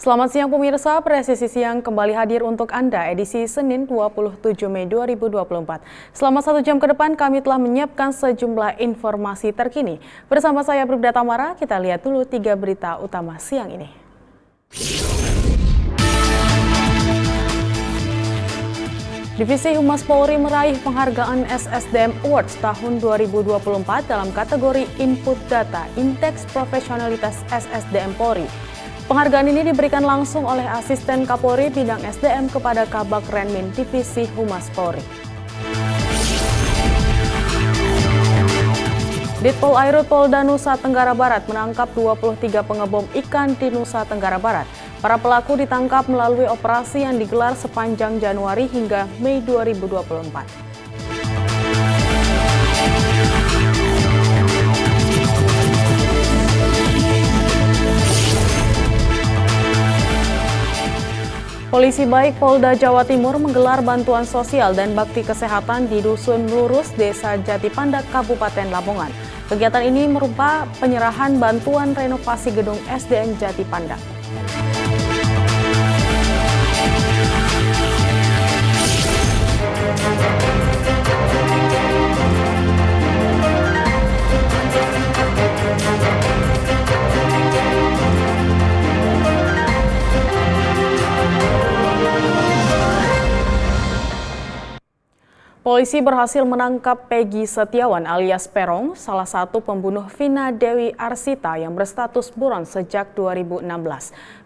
Selamat siang pemirsa, Presisi Siang kembali hadir untuk Anda edisi Senin 27 Mei 2024. Selama 1 jam ke depan kami telah menyiapkan sejumlah informasi terkini. Bersama saya Bribda Tamara, kita lihat dulu 3 berita utama siang ini. Divisi Humas Polri meraih penghargaan SSDM Awards tahun 2024 dalam kategori Input Data Indeks Profesionalitas SSDM Polri. Penghargaan ini diberikan langsung oleh Asisten Kapolri Bidang SDM kepada Kabag Renmin Divisi Humas Polri. Ditpol Airut Polda Nusa Tenggara Barat menangkap 23 pengebom ikan di Nusa Tenggara Barat. Para pelaku ditangkap melalui operasi yang digelar sepanjang Januari hingga Mei 2024. Polisi Baik Polda Jawa Timur menggelar bantuan sosial dan bakti kesehatan di Dusun Lurus, Desa Jatipandak, Kabupaten Lamongan. Kegiatan ini merupakan penyerahan bantuan renovasi gedung SDN Jatipandak. Polisi berhasil menangkap Peggy Setiawan alias Peron, salah satu pembunuh Vina Dewi Arsita yang berstatus buron sejak 2016.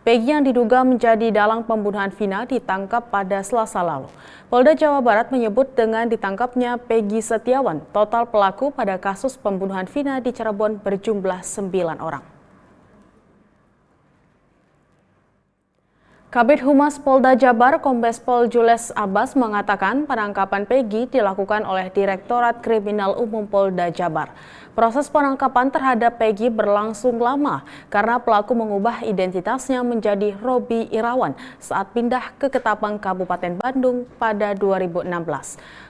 Peggy yang diduga menjadi dalang pembunuhan Vina ditangkap pada Selasa lalu. Polda Jawa Barat menyebut dengan ditangkapnya Peggy Setiawan, total pelaku pada kasus pembunuhan Vina di Cirebon berjumlah 9 orang. Kabid Humas Polda Jabar, Kombes Pol Jules Abbas mengatakan penangkapan Peggy dilakukan oleh Direktorat Kriminal Umum Polda Jabar. Proses penangkapan terhadap Peggy berlangsung lama karena pelaku mengubah identitasnya menjadi Robi Irawan saat pindah ke Ketapang, Kabupaten Bandung pada 2016.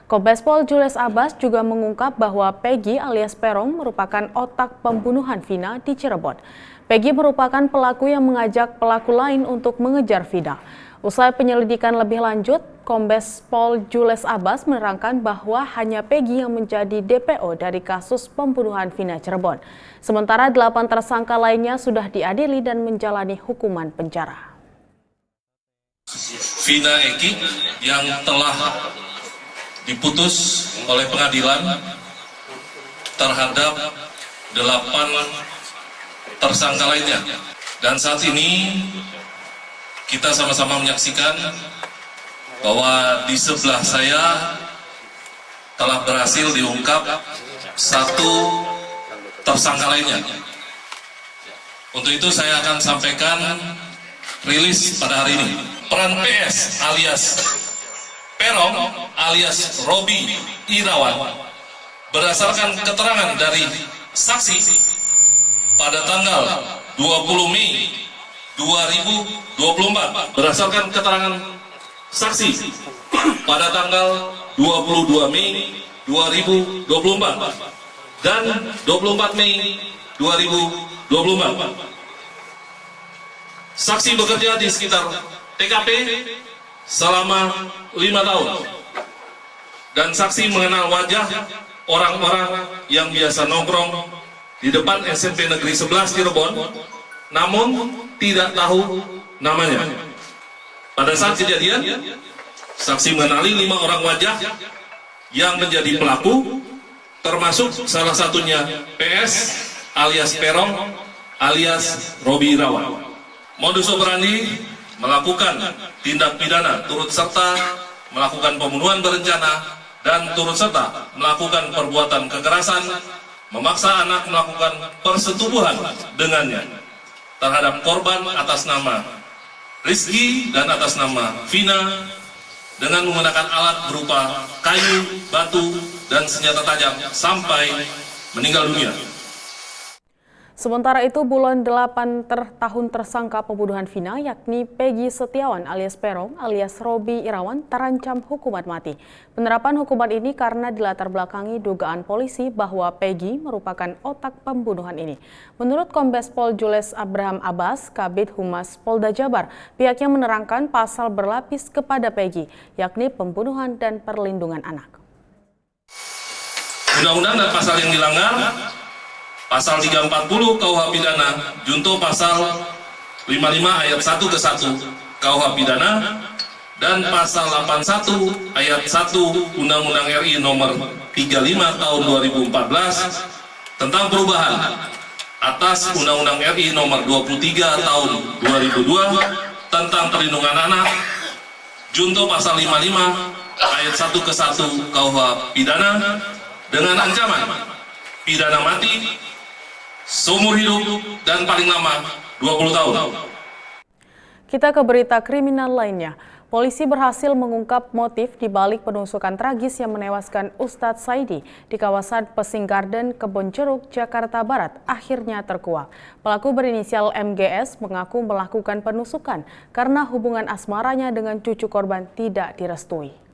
Kombes Pol Jules Abbas juga mengungkap bahwa Peggy alias Peron merupakan otak pembunuhan Vina di Cirebon. Peggy merupakan pelaku yang mengajak pelaku lain untuk mengejar Vina. Usai penyelidikan lebih lanjut, Kombes Pol Jules Abbas menerangkan bahwa hanya Peggy yang menjadi DPO dari kasus pembunuhan Vina Cirebon. Sementara 8 tersangka lainnya sudah diadili dan menjalani hukuman penjara. Vina Eki yang telah diputus oleh pengadilan terhadap 8 tersangka lainnya, dan saat ini kita sama-sama menyaksikan bahwa di sebelah saya telah berhasil diungkap 1 tersangka lainnya. Untuk itu saya akan sampaikan rilis pada hari ini. Peran PS alias Peron alias Robi Irawan berdasarkan keterangan dari saksi pada tanggal 20 Mei 2024, berdasarkan keterangan saksi pada tanggal 22 Mei 2024 dan 24 Mei 2024. Saksi bekerja di sekitar TKP selama 5 tahun dan saksi mengenal wajah orang-orang yang biasa nongkrong di depan SMP Negeri 11 Cirebon, namun tidak tahu namanya. Pada saat kejadian, saksi mengenali 5 orang wajah yang menjadi pelaku, termasuk salah satunya PS alias Peron alias Robi Irawan. Modus operandi melakukan tindak pidana turut serta melakukan pembunuhan berencana dan turut serta melakukan perbuatan kekerasan, memaksa anak melakukan persetubuhan dengannya terhadap korban atas nama Rizky dan atas nama Vina dengan menggunakan alat berupa kayu, batu, dan senjata tajam sampai meninggal dunia. Sementara itu, bulan 8 tahun tersangka pembunuhan Vina yakni Peggy Setiawan alias Peron alias Robi Irawan terancam hukuman mati. Penerapan hukuman ini karena dilatar belakangi dugaan polisi bahwa Peggy merupakan otak pembunuhan ini. Menurut Kombes Pol Jules Abraham Abbas, Kabid Humas Polda Jabar, pihaknya menerangkan pasal berlapis kepada Peggy, yakni pembunuhan dan perlindungan anak. Undang-undang dan pasal yang dilanggar, pasal 340 KUH Pidana, junto pasal 55 ayat 1 ke 1 KUH Pidana, dan pasal 81 ayat 1 Undang-Undang RI nomor 35 tahun 2014 tentang perubahan atas Undang-Undang RI nomor 23 tahun 2002 tentang perlindungan anak, junto pasal 55 ayat 1 ke 1 KUH Pidana dengan ancaman pidana mati, seumur hidup, dan paling lama 20 tahun. Kita ke berita kriminal lainnya. Polisi berhasil mengungkap motif di balik penusukan tragis yang menewaskan Ustadz Saidi di kawasan Pesing Garden, Kebonjeruk, Jakarta Barat akhirnya terkuak. Pelaku berinisial MGS mengaku melakukan penusukan karena hubungan asmaranya dengan cucu korban tidak direstui.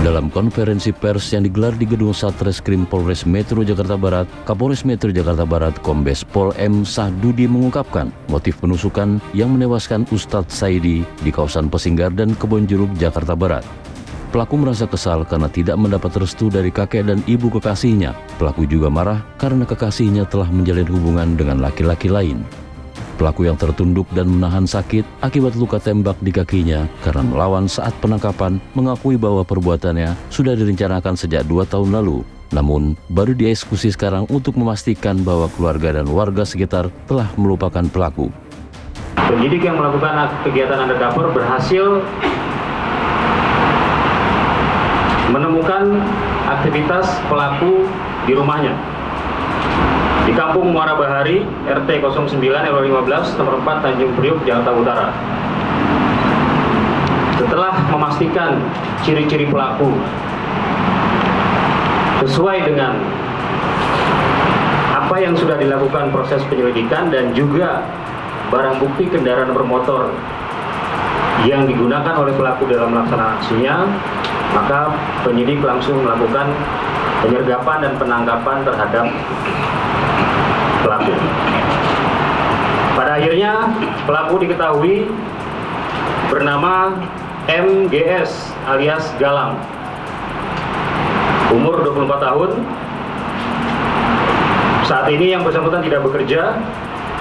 Dalam konferensi pers yang digelar di Gedung Satreskrim Polres Metro Jakarta Barat, Kapolres Metro Jakarta Barat Kombes Pol M. Sahdudi mengungkapkan motif penusukan yang menewaskan Ustadz Saidi di kawasan Pesing Garden, Kebonjeruk, Jakarta Barat. Pelaku merasa kesal karena tidak mendapat restu dari kakek dan ibu kekasihnya. Pelaku juga marah karena kekasihnya telah menjalin hubungan dengan laki-laki lain. Pelaku yang tertunduk dan menahan sakit akibat luka tembak di kakinya karena melawan saat penangkapan mengakui bahwa perbuatannya sudah direncanakan sejak 2 tahun lalu. Namun, baru dieksekusi sekarang untuk memastikan bahwa keluarga dan warga sekitar telah melupakan pelaku. Penyidik yang melakukan kegiatan undercover berhasil menemukan aktivitas pelaku di rumahnya di Kampung Muara Bahari, RT 09 RW 15, nomor 4, Tanjung Priok, Jakarta Utara. Setelah memastikan ciri-ciri pelaku sesuai dengan apa yang sudah dilakukan proses penyelidikan dan juga barang bukti kendaraan bermotor yang digunakan oleh pelaku dalam melaksanakan aksinya, maka penyidik langsung melakukan penyergapan dan penangkapan terhadap pelaku. Pada akhirnya pelaku diketahui bernama MGS alias Galang, umur 24 tahun. Saat ini yang bersangkutan tidak bekerja,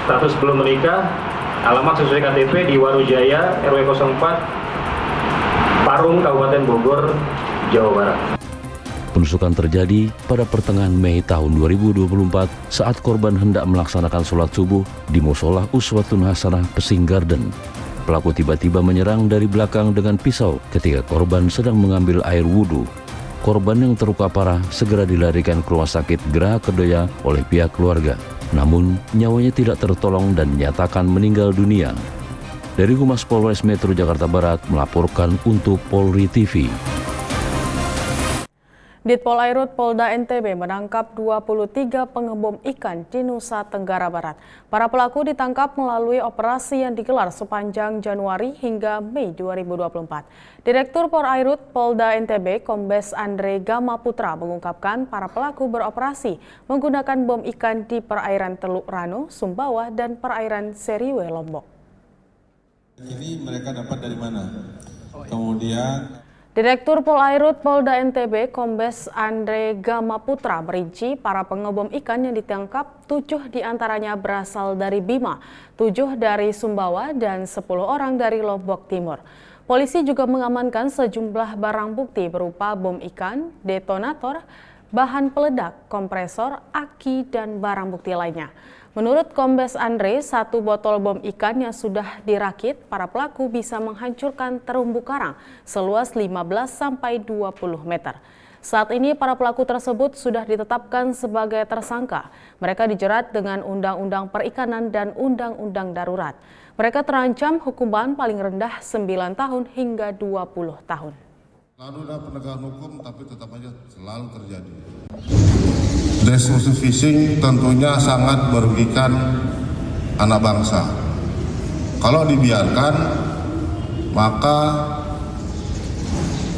status belum menikah, alamat sesuai KTP di Warujaya RW 04 Parung, Kabupaten Bogor, Jawa Barat. Penusukan terjadi pada pertengahan Mei tahun 2024 saat korban hendak melaksanakan sholat subuh di Musola Uswatun Hasanah Pesing Garden. Pelaku tiba-tiba menyerang dari belakang dengan pisau ketika korban sedang mengambil air wudhu. Korban yang terluka parah segera dilarikan ke rumah sakit Geraha Kedoya oleh pihak keluarga. Namun, nyawanya tidak tertolong dan dinyatakan meninggal dunia. Dari Humas Polres Metro Jakarta Barat melaporkan untuk Polri TV. Ditpol Airut Polda NTB menangkap 23 pengebom ikan di Nusa Tenggara Barat. Para pelaku ditangkap melalui operasi yang digelar sepanjang Januari hingga Mei 2024. Direktur Pol Airut Polda NTB Kombes Andre Gama Putra mengungkapkan para pelaku beroperasi menggunakan bom ikan di perairan Teluk Rano, Sumbawa, dan perairan Seriwe, Lombok. Ini mereka dapat dari mana? Kemudian Direktur Pol Airut Polda NTB Kombes Andre Gama Putra merinci para pengebom ikan yang ditangkap 7 diantaranya berasal dari Bima, 7 dari Sumbawa, dan 10 orang dari Lombok Timur. Polisi juga mengamankan sejumlah barang bukti berupa bom ikan, detonator, bahan peledak, kompresor, aki, dan barang bukti lainnya. Menurut Kombes Andre, 1 botol bom ikan yang sudah dirakit, para pelaku bisa menghancurkan terumbu karang seluas 15-20 meter. Saat ini para pelaku tersebut sudah ditetapkan sebagai tersangka. Mereka dijerat dengan Undang-Undang Perikanan dan Undang-Undang Darurat. Mereka terancam hukuman paling rendah 9 tahun hingga 20 tahun. Selalu ada penegakan hukum, tapi tetap aja selalu terjadi. Destructive fishing tentunya sangat merugikan anak bangsa. Kalau dibiarkan, maka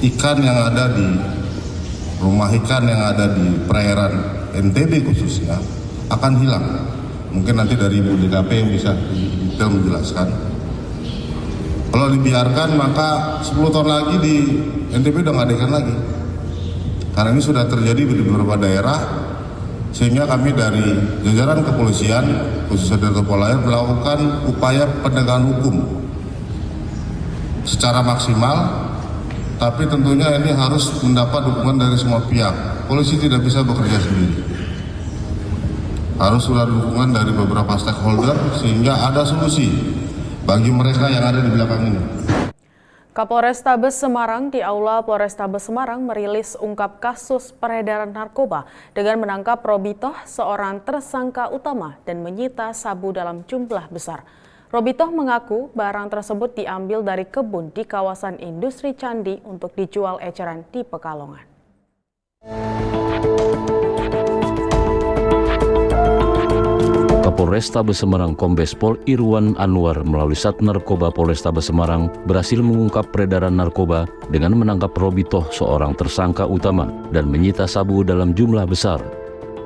ikan yang ada di rumah ikan yang ada di perairan NTB khususnya akan hilang. Mungkin nanti dari Ibu DKP yang bisa detail menjelaskan. Kalau dibiarkan, maka 10 tahun lagi di NTB udah nggak ada ikan lagi. Karena ini sudah terjadi di beberapa daerah, sehingga kami dari jajaran kepolisian, khususnya Direktorat Polair, melakukan upaya penegakan hukum secara maksimal, tapi tentunya ini harus mendapat dukungan dari semua pihak. Polisi tidak bisa bekerja sendiri. Harus ada dukungan dari beberapa stakeholder, sehingga ada solusi bagi mereka yang ada di belakang ini. Kapolrestabes Semarang di Aula Polrestabes Semarang merilis ungkap kasus peredaran narkoba dengan menangkap Robitoh, seorang tersangka utama, dan menyita sabu dalam jumlah besar. Robitoh mengaku barang tersebut diambil dari kebun di kawasan industri Candi untuk dijual eceran di Pekalongan. Kapolrestabes Semarang Kombes Pol Irwan Anwar melalui Sat Narkoba Polrestabes Semarang berhasil mengungkap peredaran narkoba dengan menangkap Robitoh, seorang tersangka utama, dan menyita sabu dalam jumlah besar.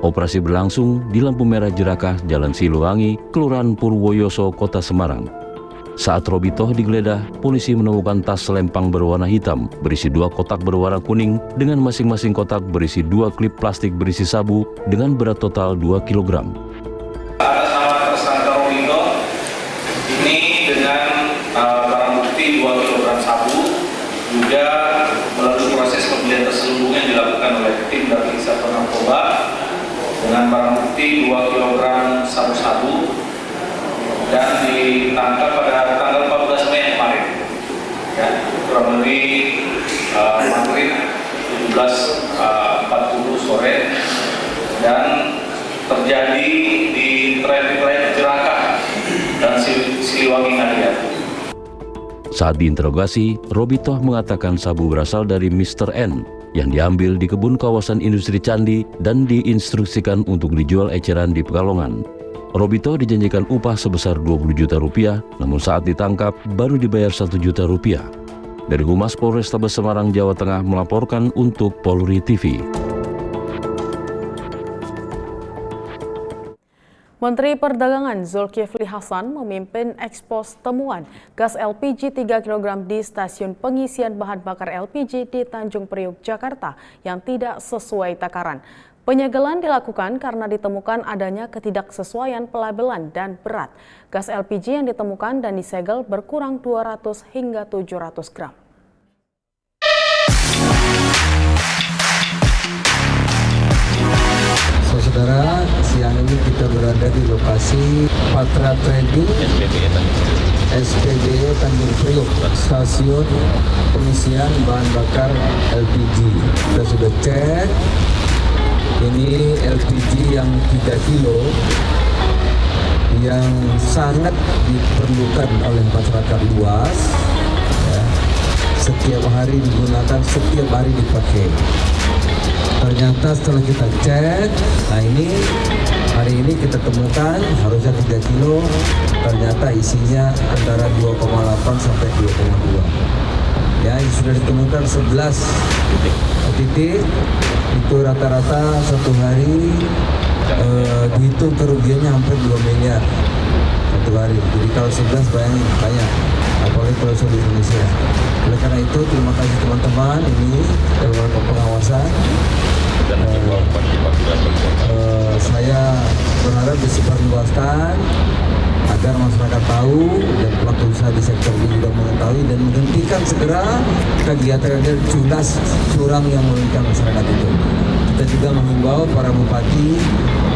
Operasi berlangsung di lampu merah Jerakah, Jalan Siluwangi, Kelurahan Purwoyoso, Kota Semarang. Saat Robitoh digeledah, polisi menemukan tas selempang berwarna hitam berisi 2 kotak berwarna kuning dengan masing-masing kotak berisi 2 klip plastik berisi sabu dengan berat total 2 kg. Atas nama tersangka Robitoh ini dengan barang bukti 2 kg sabu, juga melalui proses pembelian terselubung yang dilakukan oleh tim dari Satuan Narkoba dengan barang bukti 2 kg sabu-sabu, dan ditangkap pada tanggal 14 Mei kemarin, ya, kurang lebih maghrib 17.40 sore, dan terjadi di traffic light Jerakah dan Siliwangi Ngadiat. Saat diinterogasi, Robitoh mengatakan sabu berasal dari Mr. N yang diambil di kebun kawasan industri Candi dan diinstruksikan untuk dijual eceran di Pekalongan. Robitoh dijanjikan upah sebesar 20 juta rupiah, namun saat ditangkap baru dibayar 1 juta rupiah. Dari Humas Polrestabes Semarang, Jawa Tengah melaporkan untuk Polri TV. Menteri Perdagangan Zulkifli Hasan memimpin ekspos temuan gas LPG 3 kg di stasiun pengisian bahan bakar LPG di Tanjung Priuk, Jakarta yang tidak sesuai takaran. Penyegelan dilakukan karena ditemukan adanya ketidaksesuaian pelabelan dan berat. Gas LPG yang ditemukan dan disegel berkurang 200 hingga 700 gram. Saudara, siang ini kita berada di lokasi Patra Trading SPBE Tanjung Priok, stasiun pengisian bahan bakar LPG. Kita sudah cek, ini LPG yang 3 kilo yang sangat diperlukan oleh masyarakat luas, ya. Setiap hari digunakan, setiap hari dipakai. Ternyata setelah kita cek, nah ini hari ini kita temukan harusnya 3 kilo, ternyata isinya antara 2,8 sampai 2,2. Ya, ini sudah ditemukan 11 titik, itu rata-rata satu hari dihitung kerugiannya hampir 2 miliar satu hari. Jadi kalau 11 bayangin banyak, apalagi kalau di Indonesia. Oleh karena itu terima kasih teman-teman ini dari pengawasan. Saya berharap disebarluaskan agar masyarakat tahu dan pelaku usaha di sektor ini juga mengetahui dan menghentikan segera kegiatan culas curang yang merugikan masyarakat itu. Kita juga mengimbau para bupati,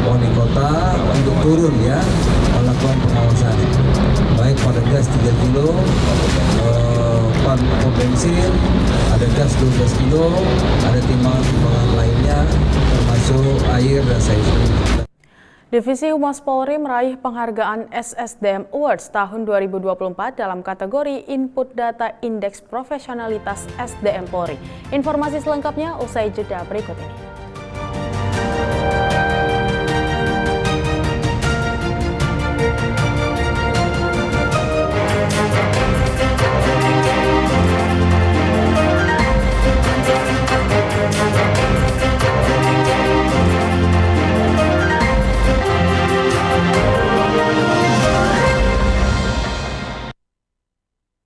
wali kota untuk turun ya melakukan pengawasan, baik pada gas 3 kilo, pom bensin, ada gas 12 kilo, ada timbangan lainnya termasuk air dan sayur. Divisi Humas Polri meraih penghargaan SSDM Awards tahun 2024 dalam kategori Input Data Indeks Profesionalitas SDM Polri. Informasi selengkapnya usai jeda berikut ini.